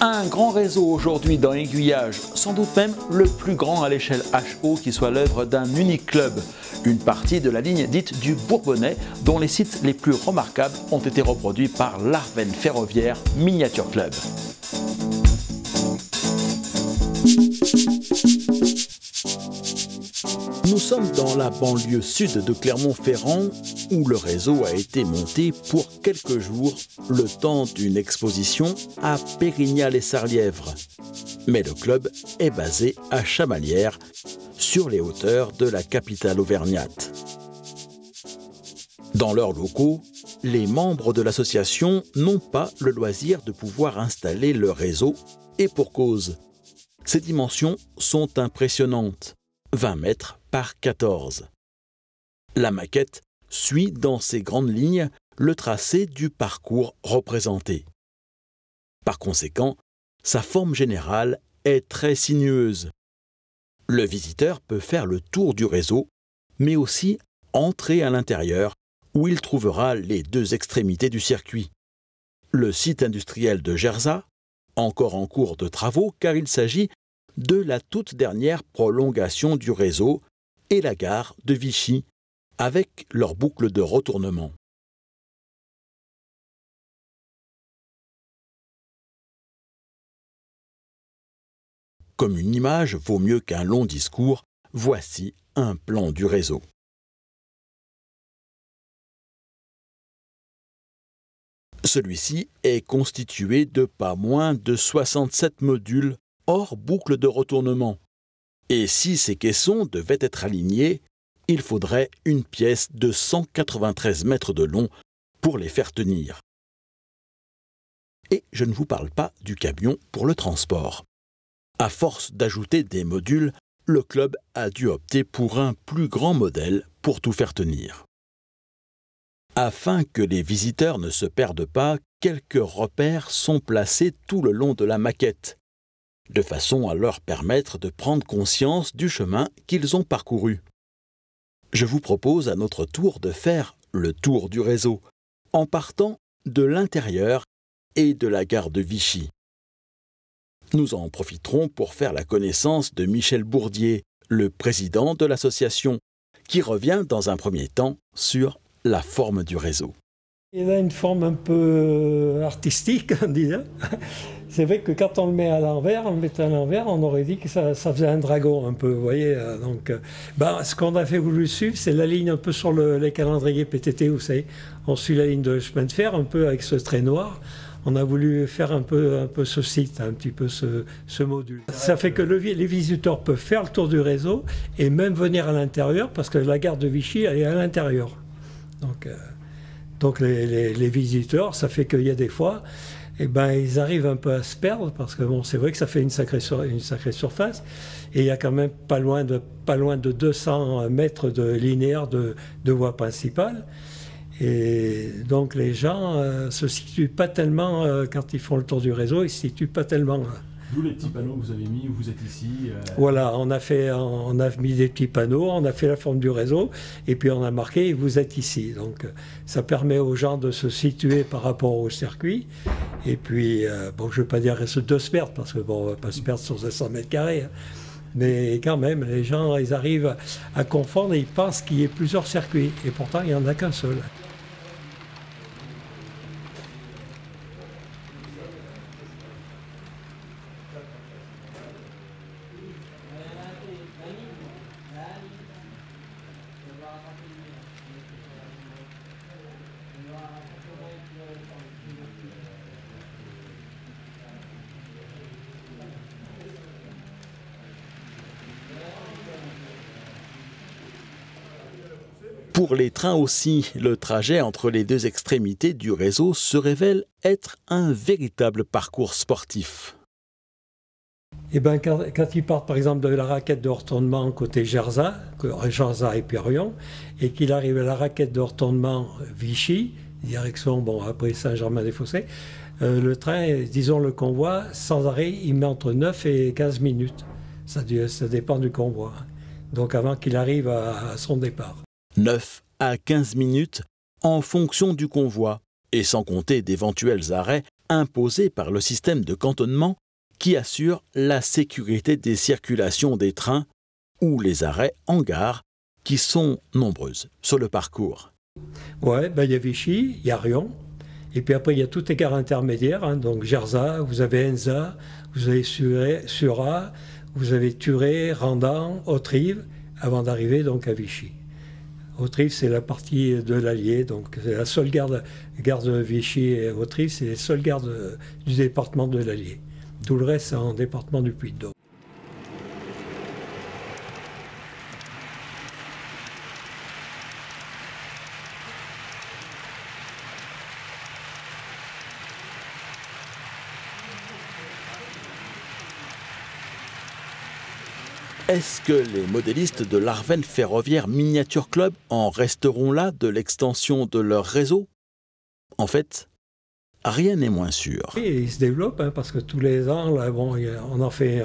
Un grand réseau aujourd'hui dans l'aiguillage, sans doute même le plus grand à l'échelle HO qui soit l'œuvre d'un unique club. Une partie de la ligne dite du Bourbonnais, dont les sites les plus remarquables ont été reproduits par l'Arvennes Ferroviaire Miniature Club. Nous sommes dans la banlieue sud de Clermont-Ferrand où le réseau a été monté pour quelques jours, le temps d'une exposition à Pérignat-les-Sarlièvres. Mais le club est basé à Chamalières, sur les hauteurs de la capitale auvergnate. Dans leurs locaux, les membres de l'association n'ont pas le loisir de pouvoir installer le réseau, et pour cause. Ses dimensions sont impressionnantes, 20 mètres par 14. La maquette suit dans ses grandes lignes le tracé du parcours représenté. Par conséquent, sa forme générale est très sinueuse. Le visiteur peut faire le tour du réseau, mais aussi entrer à l'intérieur où il trouvera les deux extrémités du circuit. Le site industriel de Gerzat, encore en cours de travaux car il s'agit de la toute dernière prolongation du réseau, et la gare de Vichy, avec leur boucle de retournement. Comme une image vaut mieux qu'un long discours, voici un plan du réseau. Celui-ci est constitué de pas moins de 67 modules hors boucle de retournement. Et si ces caissons devaient être alignés, il faudrait une pièce de 193 mètres de long pour les faire tenir. Et je ne vous parle pas du camion pour le transport. À force d'ajouter des modules, le club a dû opter pour un plus grand modèle pour tout faire tenir. Afin que les visiteurs ne se perdent pas, quelques repères sont placés tout le long de la maquette, de façon à leur permettre de prendre conscience du chemin qu'ils ont parcouru. Je vous propose à notre tour de faire le tour du réseau, en partant de l'intérieur et de la gare de Vichy. Nous en profiterons pour faire la connaissance de Michel Bourdier, le président de l'association, qui revient dans un premier temps sur la forme du réseau. Il a une forme un peu artistique, on dirait. C'est vrai que quand on le met à l'envers, on aurait dit que ça faisait un dragon un peu, vous voyez. Donc, ce qu'on a voulu suivre, c'est la ligne un peu sur les calendriers PTT, vous savez. On suit la ligne de chemin de fer, un peu avec ce trait noir. On a voulu faire un peu ce site, un petit peu ce module. Ça fait que les visiteurs peuvent faire le tour du réseau et même venir à l'intérieur, parce que la gare de Vichy, elle est à l'intérieur. Donc les visiteurs, ça fait qu'il y a des fois, ils arrivent un peu à se perdre, parce que bon, c'est vrai que ça fait une sacrée surface, et il y a quand même pas loin de 200 mètres de linéaire de voie principale. Et donc les gens se situent pas tellement, quand ils font le tour du réseau, ils se situent pas tellement. D'où les petits panneaux que vous avez mis, où vous êtes ici. Voilà, on a mis des petits panneaux, on a fait la forme du réseau, et puis on a marqué « vous êtes ici ». Donc ça permet aux gens de se situer par rapport au circuit. Et puis, je ne veux pas dire de se perdre, parce que on ne va pas se perdre sur 200 mètres carrés. Hein. Mais quand même, les gens, ils arrivent à confondre et ils pensent qu'il y ait plusieurs circuits. Et pourtant, il n'y en a qu'un seul. Pour les trains aussi, le trajet entre les deux extrémités du réseau se révèle être un véritable parcours sportif. Quand ils partent par exemple de la raquette de retournement côté Gerzat et Périon, et qu'il arrive à la raquette de retournement Vichy, direction après Saint-Germain-des-Fossés, le train, disons le convoi, sans arrêt, il met entre 9 et 15 minutes. Ça dépend du convoi. Donc avant qu'il arrive à son départ. 9 à 15 minutes en fonction du convoi, et sans compter d'éventuels arrêts imposée par le système de cantonnement qui assure la sécurité des circulations des trains ou les arrêts en gare qui sont nombreuses sur le parcours. Ouais, ben, il y a Vichy, il y a Riom, et puis après il y a toutes les gares intermédiaires, hein, donc Gerzat, vous avez Enza, vous avez Surat, vous avez Turé, Randan, Autrive, avant d'arriver donc à Vichy. Autrive, c'est la partie de l'Allier, donc c'est la seule gare de Vichy et Autrive, c'est les seules gares du département de l'Allier. Tout le reste, c'est en département du Puy-de-Dôme. Est-ce que les modélistes de l'Arvennes Ferroviaire Miniature Club en resteront là de l'extension de leur réseau? En fait, rien n'est moins sûr. Oui, il se développe, hein, parce que tous les ans, là, bon, on en fait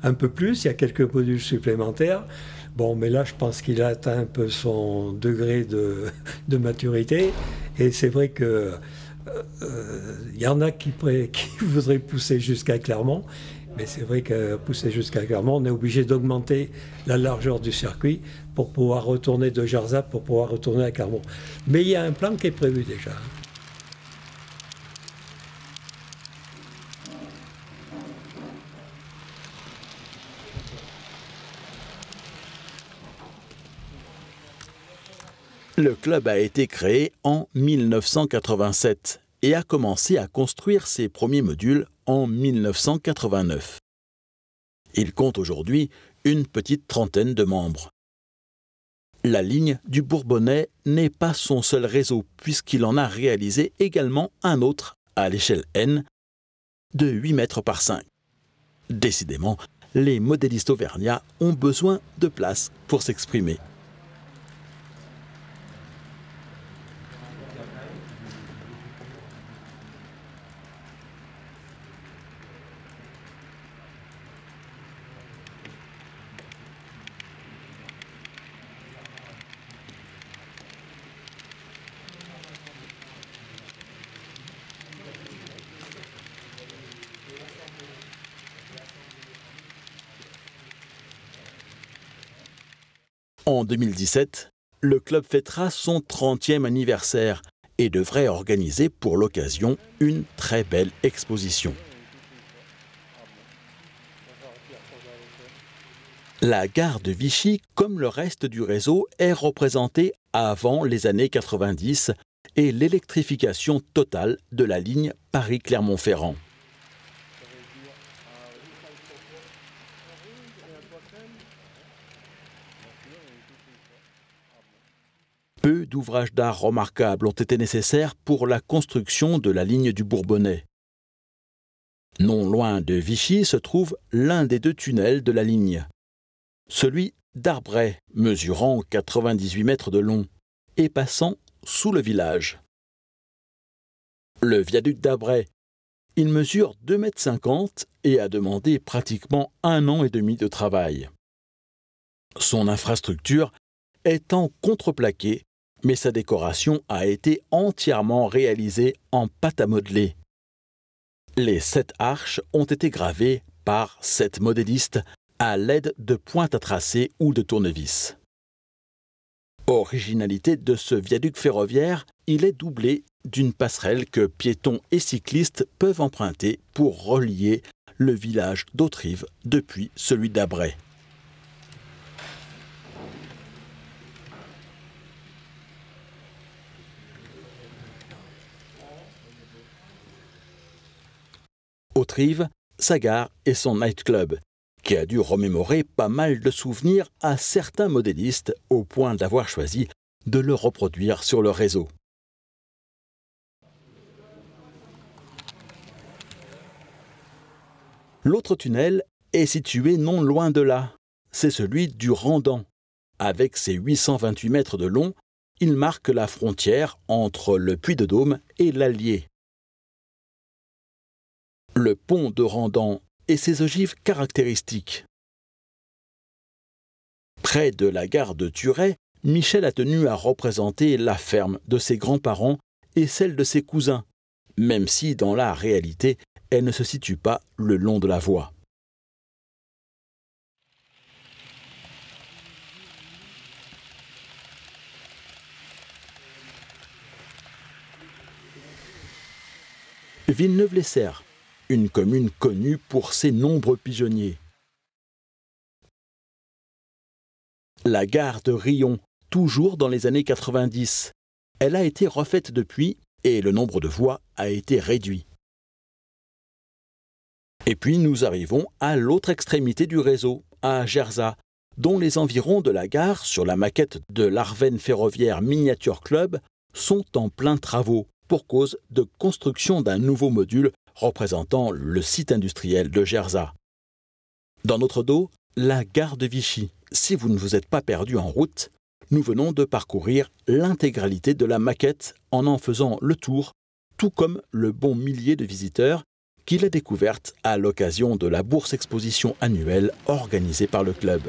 un peu plus, il y a quelques modules supplémentaires. Bon, mais là, je pense qu'il a atteint un peu son degré de maturité. Et c'est vrai que y en a qui voudraient pousser jusqu'à Clermont. Mais c'est vrai que pousser jusqu'à Clermont, on est obligé d'augmenter la largeur du circuit pour pouvoir retourner de Gerzat, pour pouvoir retourner à Clermont. Mais il y a un plan qui est prévu déjà. Le club a été créé en 1987 et a commencé à construire ses premiers modules en 1989. Il compte aujourd'hui une petite trentaine de membres. La ligne du Bourbonnais n'est pas son seul réseau puisqu'il en a réalisé également un autre à l'échelle N de 8 mètres par 5. Décidément, les modélistes auvergnats ont besoin de place pour s'exprimer. En 2017, le club fêtera son 30e anniversaire et devrait organiser pour l'occasion une très belle exposition. La gare de Vichy, comme le reste du réseau, est représentée avant les années 90 et l'électrification totale de la ligne Paris-Clermont-Ferrand. Peu d'ouvrages d'art remarquables ont été nécessaires pour la construction de la ligne du Bourbonnais. Non loin de Vichy se trouve l'un des deux tunnels de la ligne, celui d'Arbray, mesurant 98 mètres de long et passant sous le village. Le viaduc d'Arbray, il mesure 2,50 m et a demandé pratiquement 1 an et demi de travail. Son infrastructure est en contreplaqué, mais sa décoration a été entièrement réalisée en pâte à modeler. Les 7 arches ont été gravées par 7 modélistes à l'aide de pointes à tracer ou de tournevis. Originalité de ce viaduc ferroviaire, il est doublé d'une passerelle que piétons et cyclistes peuvent emprunter pour relier le village d'Autrive depuis celui d'Arbray. Autrive, sa gare et son nightclub, qui a dû remémorer pas mal de souvenirs à certains modélistes au point d'avoir choisi de le reproduire sur le réseau. L'autre tunnel est situé non loin de là, c'est celui du Randan. Avec ses 828 mètres de long, il marque la frontière entre le Puy-de-Dôme et l'Allier. Le pont de Randan et ses ogives caractéristiques. Près de la gare de Turet, Michel a tenu à représenter la ferme de ses grands-parents et celle de ses cousins, même si dans la réalité, elle ne se situe pas le long de la voie. Villeneuve-les-Serres, une commune connue pour ses nombreux pigeonniers. La gare de Riom, toujours dans les années 90. Elle a été refaite depuis et le nombre de voies a été réduit. Et puis nous arrivons à l'autre extrémité du réseau, à Gerzat, dont les environs de la gare, sur la maquette de l'Arvennes Ferroviaire Miniature Club, sont en plein travaux pour cause de construction d'un nouveau module représentant le site industriel de Gerzat. Dans notre dos, la gare de Vichy. Si vous ne vous êtes pas perdu en route, nous venons de parcourir l'intégralité de la maquette en faisant le tour, tout comme le bon millier de visiteurs qui l'a découverte à l'occasion de la bourse exposition annuelle organisée par le club.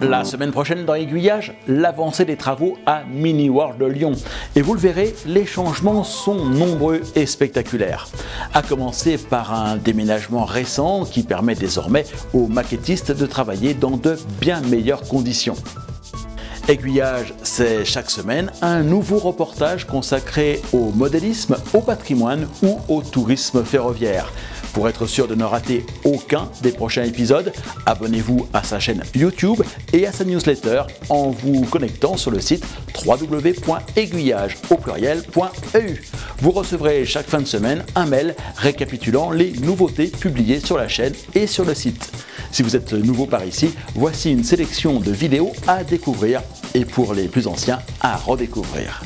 La semaine prochaine dans Aiguillage, l'avancée des travaux à Mini World de Lyon. Et vous le verrez, les changements sont nombreux et spectaculaires. À commencer par un déménagement récent qui permet désormais aux maquettistes de travailler dans de bien meilleures conditions. Aiguillage, c'est chaque semaine un nouveau reportage consacré au modélisme, au patrimoine ou au tourisme ferroviaire. Pour être sûr de ne rater aucun des prochains épisodes, abonnez-vous à sa chaîne YouTube et à sa newsletter en vous connectant sur le site www.aiguillage.eu. Vous recevrez chaque fin de semaine un mail récapitulant les nouveautés publiées sur la chaîne et sur le site. Si vous êtes nouveau par ici, voici une sélection de vidéos à découvrir et pour les plus anciens à redécouvrir.